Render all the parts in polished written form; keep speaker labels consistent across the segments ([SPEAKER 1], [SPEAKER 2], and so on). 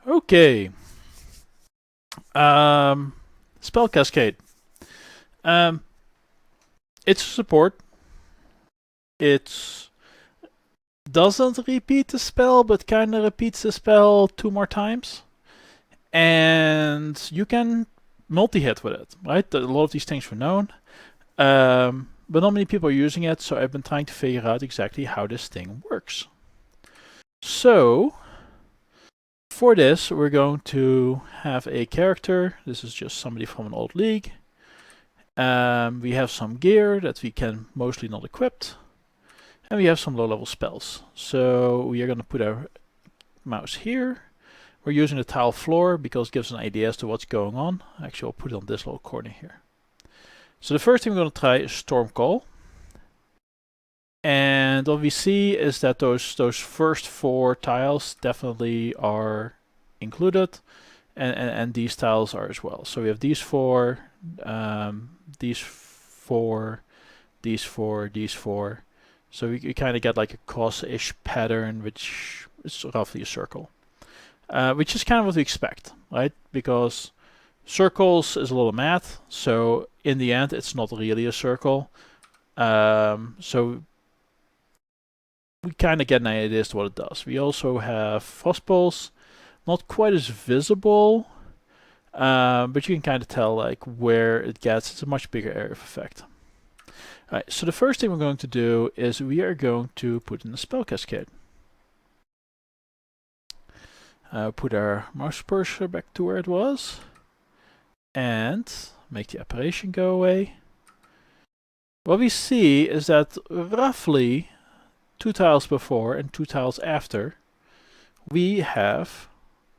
[SPEAKER 1] Okay. Spell Cascade. Um, it's support. It doesn't repeat the spell, but kind of repeats the spell 2 more times. And you can multi-hit with it, right? A lot of these things were known. But not many people are using it, so I've been trying to figure out exactly how this thing works. So, for this, we're going to have a character. This is just somebody from an old league. We have some gear that we can mostly not equip. And we have some low-level spells. So we are going to put our mouse here. We're using the tile floor because it gives an idea as to what's going on. Actually, I'll put it on this little corner here. So the first thing we're going to try is stormcall. And what we see is that those first 4 tiles definitely are included, and these tiles are as well. So we have these 4, these 4, these 4, these 4. So we kind of get like a cross-ish pattern, which is roughly a circle, which is kind of what we expect, right? Because circles is a little math, so in the end it's not really a circle. So we kind of get an idea as to what it does. We also have frostballs, not quite as visible, but you can kind of tell like where it gets. It's a much bigger area of effect. Alright, so the first thing we're going to do is we are going to put in the Spell Cascade. Put our mouse cursor back to where it was, and make the apparition go away. What we see is that roughly 2 tiles before and 2 tiles after, we have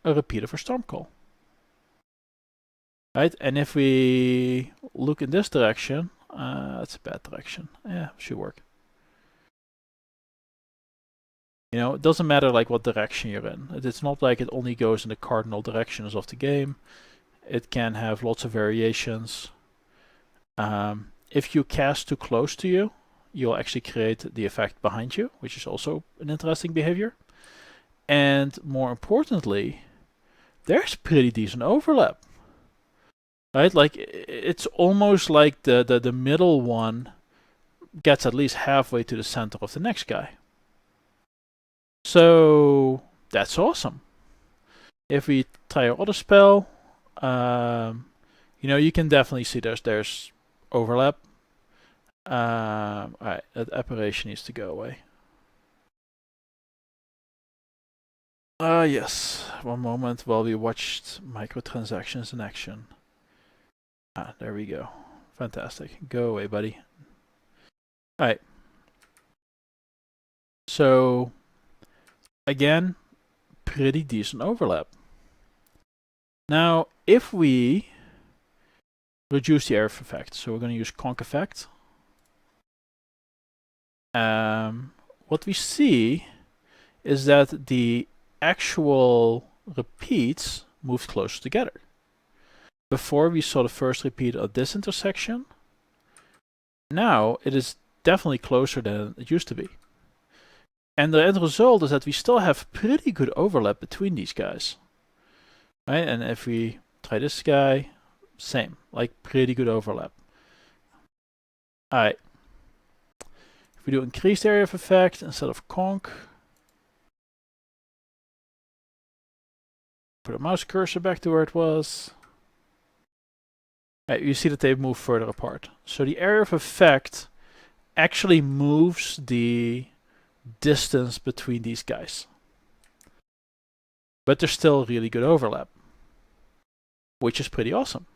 [SPEAKER 1] a repeater for stormcall. Right, and if we look in this direction, that's a bad direction. Yeah, should work. You know, it doesn't matter like what direction you're in. It's not like it only goes in the cardinal directions of the game. It can have lots of variations. If you cast too close to you, you'll actually create the effect behind you, which is also an interesting behavior. And more importantly, there's pretty decent overlap. Right? Like, it's almost like the middle one gets at least halfway to the center of the next guy. So, that's awesome. If we try our other spell, you know, you can definitely see there's overlap. Alright, that apparition needs to go away. Yes. One moment while we watched microtransactions in action. There we go. Fantastic. Go away, buddy. Alright. So, again, pretty decent overlap. Now, if we reduce the area of effect, so we're going to use conk effect. What we see is that the actual repeats move closer together. Before we saw the first repeat at this intersection. Now it is definitely closer than it used to be. And the end result is that we still have pretty good overlap between these guys. Right? And if we try this guy, same, like pretty good overlap. Alright. If we do increased area of effect instead of conk, put a mouse cursor back to where it was. Right, you see that they move further apart. So the area of effect actually moves the distance between these guys. But there's still really good overlap, which is pretty awesome.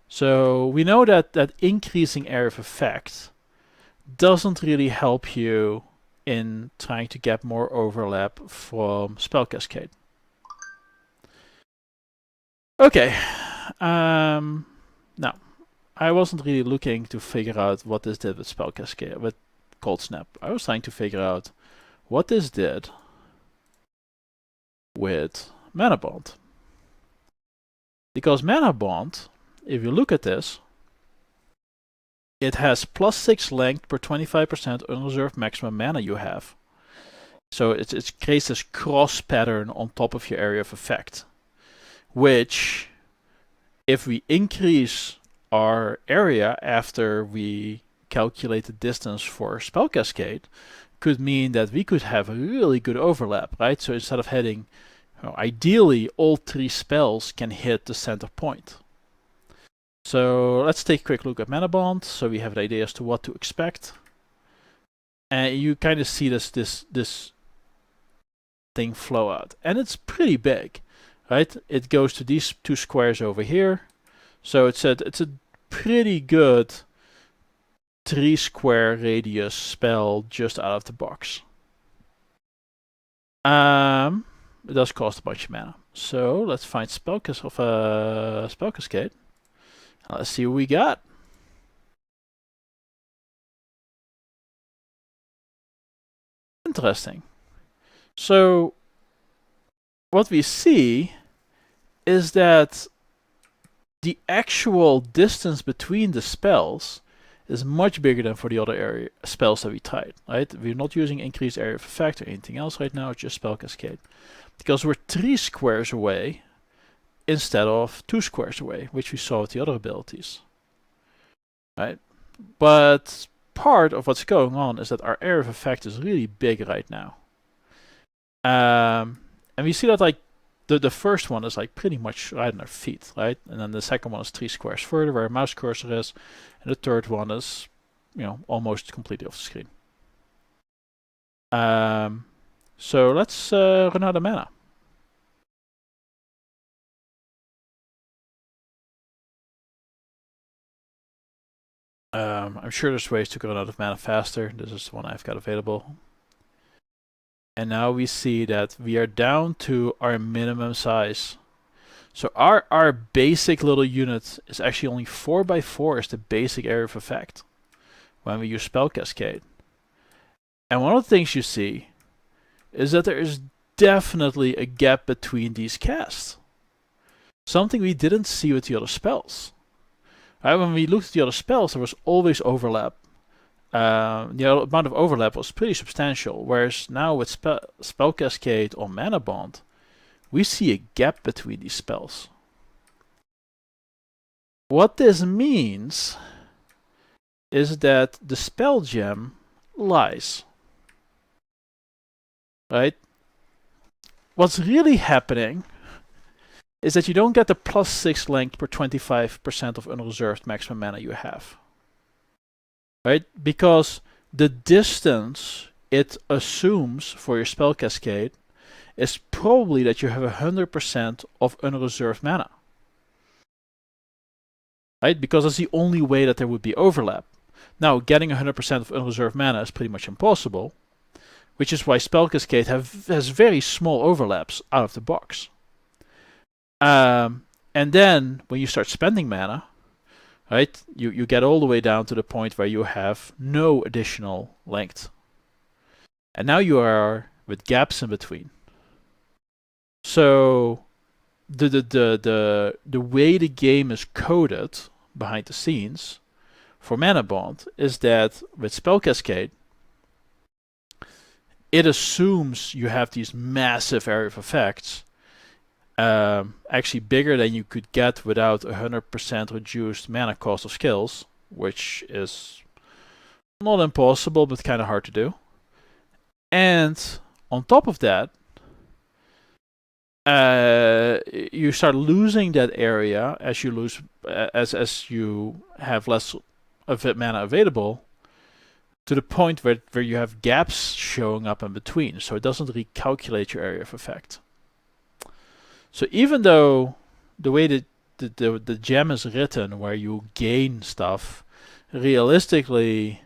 [SPEAKER 1] So we know that increasing area of effect doesn't really help you in trying to get more overlap from Spell Cascade. Okay. Now, I wasn't really looking to figure out what this did with Spell Cascade, with Cold Snap. I was trying to figure out what this did with Manabond. Because Manabond, if you look at this, it has +6 length per 25% unreserved maximum mana you have. So it creates this cross pattern on top of your area of effect, which, if we increase our area after we calculate the distance for Spell Cascade, could mean that we could have a really good overlap, right? So instead of hitting, ideally all 3 spells can hit the center point. So let's take a quick look at Manabond, so we have an idea as to what to expect. And you kind of see this thing flow out, and it's pretty big, right? It goes to these 2 squares over here, so it's a pretty good 3 square radius spell just out of the box. It does cost a bunch of mana, so let's find Spell Cascade. Let's see what we got. Interesting. So what we see is that the actual distance between the spells is much bigger than for the other spells that we tried, right? We're not using increased area of effect or anything else right now, it's just Spell Cascade. Because we're 3 squares away instead of 2 squares away, which we saw with the other abilities, right? But part of what's going on is that our area of effect is really big right now. And we see that like the first one is like pretty much right on our feet, right? And then the second one is 3 squares further where our mouse cursor is, and the third one is, almost completely off the screen. So let's run out of mana. I'm sure there's ways to run out of mana faster. This is the one I've got available. And now we see that we are down to our minimum size. So our basic little unit is actually only 4x4 is the basic area of effect when we use Spell Cascade. And one of the things you see is that there is definitely a gap between these casts. Something we didn't see with the other spells. Right, when we looked at the other spells, there was always overlap. The amount of overlap was pretty substantial, whereas now with Spell Cascade or Manabond, we see a gap between these spells. What this means is that the spell gem lies. Right? What's really happening is that you don't get the +6 length per 25% of unreserved maximum mana you have. Right? Because the distance it assumes for your Spell Cascade is probably that you have 100% of unreserved mana. Right? Because that's the only way that there would be overlap. Now, getting 100% of unreserved mana is pretty much impossible, which is why Spell Cascade has very small overlaps out of the box. And then, when you start spending mana, right, you get all the way down to the point where you have no additional length. And now you are with gaps in between. So the way the game is coded behind the scenes for Manabond is that with Spell Cascade, it assumes you have these massive area of effects, actually bigger than you could get without 100% reduced mana cost of skills, which is not impossible but kind of hard to do. And on top of that, you start losing that area as you lose as you have less of it mana available, to the point where you have gaps showing up in between, so it doesn't recalculate your area of effect. So even though the way that the gem is written, where you gain stuff, realistically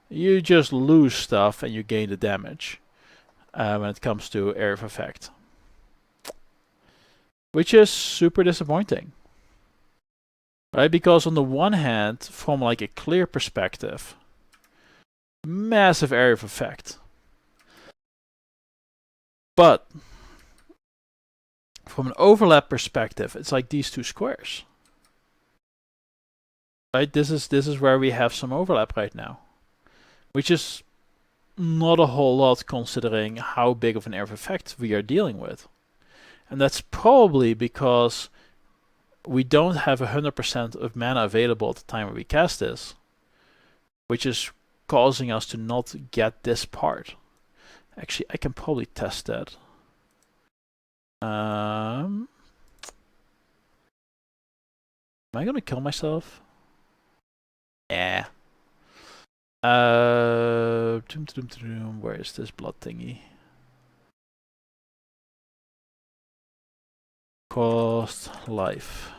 [SPEAKER 1] you just lose stuff and you gain the damage when it comes to area of effect, which is super disappointing, right? Because on the one hand, from like a clear perspective, massive area of effect, but from an overlap perspective, it's like these 2 squares, right? This is where we have some overlap right now, which is not a whole lot considering how big of an area of effect we are dealing with. And that's probably because we don't have 100% of mana available at the time when we cast this, which is causing us to not get this part. Actually, I can probably test that. Am I gonna kill myself? Yeah. Where is this blood thingy? Cost life.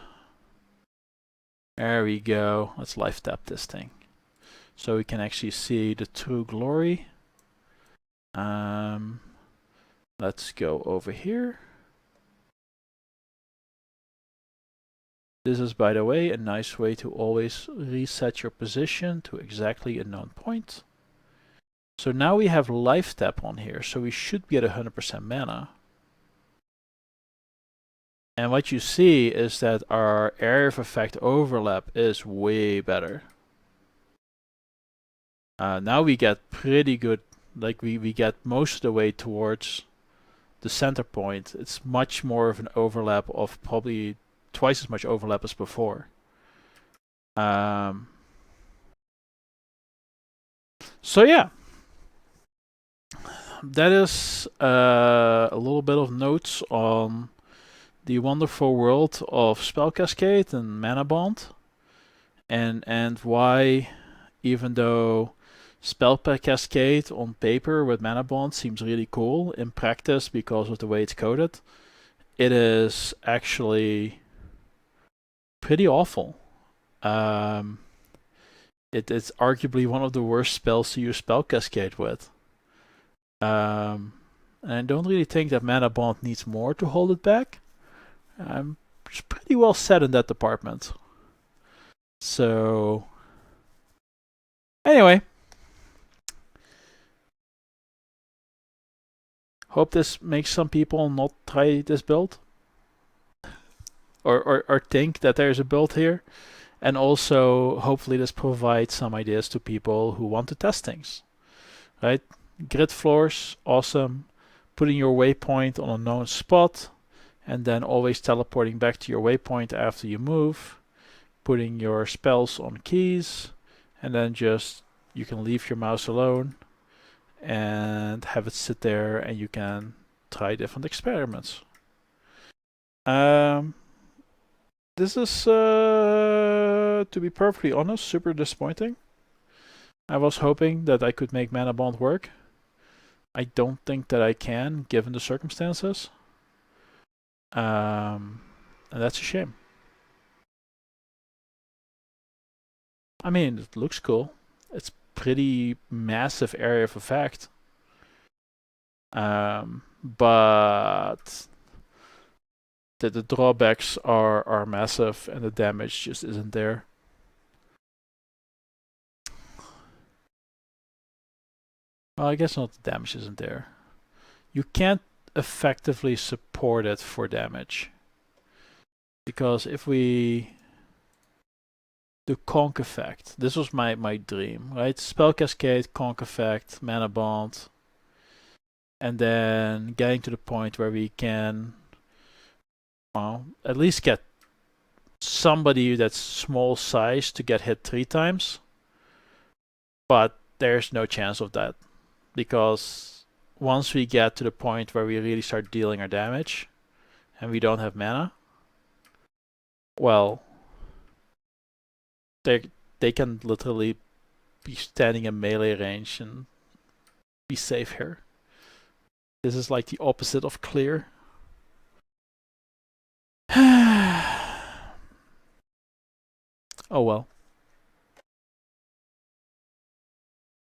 [SPEAKER 1] There we go. Let's life tap this thing, so we can actually see the true glory. Let's go over here. This is, by the way, a nice way to always reset your position to exactly a known point. So now we have life tap on here, so we should be at 100% mana. And what you see is that our area of effect overlap is way better. Now we get pretty good, like we get most of the way towards the center point. It's much more of an overlap of probably twice as much overlap as before. So yeah, that is a little bit of notes on the wonderful world of Spell Cascade and Manabond, and why, even though Spell Cascade on paper with Manabond seems really cool, in practice, because of the way it's coded, it is actually pretty awful. It's arguably one of the worst spells to use Spell Cascade with. And I don't really think that Manabond needs more to hold it back. I'm pretty well set in that department. So, anyway, hope this makes some people not try this build, or think that there's a build here, and also hopefully this provides some ideas to people who want to test things. Right? Grid floors, awesome. Putting your waypoint on a known spot, and then always teleporting back to your waypoint after you move. Putting your spells on keys, and then just you can leave your mouse alone and have it sit there, and you can try different experiments. This is, to be perfectly honest, super disappointing. I was hoping that I could make Manabond work. I don't think that I can, given the circumstances. And that's a shame. I mean, it looks cool. It's pretty massive area of effect. But the drawbacks are massive, and the damage just isn't there. Well, I guess not, the damage isn't there. You can't effectively support it for damage. Because if we do Conk effect, this was my dream, right? Spell Cascade, Conk effect, Manabond, and then getting to the point where we can, well, at least get somebody that's small size to get hit 3 times. But there's no chance of that, because once we get to the point where we really start dealing our damage and we don't have mana, well, they can literally be standing in melee range and be safe here. This is like the opposite of clear. Oh well.